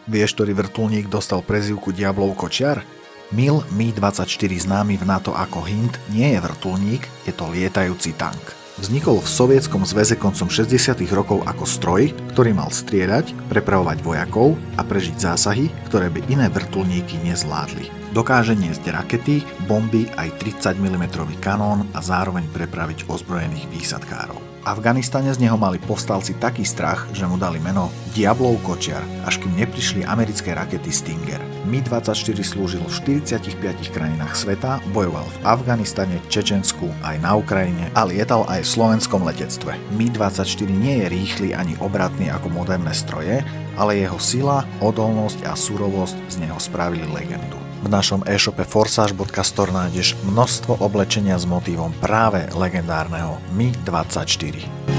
Vieš, ktorý vrtuľník dostal prezývku Diablov kočiar? Mil Mi-24 známy v NATO ako Hind nie je vrtuľník, je to lietajúci tank. Vznikol v Sovietskom zväze koncom 60. rokov ako stroj, ktorý mal striedať, prepravovať vojakov a prežiť zásahy, ktoré by iné vrtuľníky nezvládli. Dokáže niesť rakety, bomby aj 30 mm kanón a zároveň prepraviť ozbrojených výsadkárov. V Afganistane z neho mali povstalci taký strach, že mu dali meno Diablov kočiar, až kým neprišli americké rakety Stinger. Mi-24 slúžil v 45 krajinách sveta, bojoval v Afganistane, Čečensku, aj na Ukrajine a lietal aj v slovenskom letectve. Mi-24 nie je rýchly ani obratný ako moderné stroje, ale jeho sila, odolnosť a surovosť z neho spravili legendu. V našom e-shope forsage.store nájdeš množstvo oblečenia s motívom práve legendárneho Mi-24.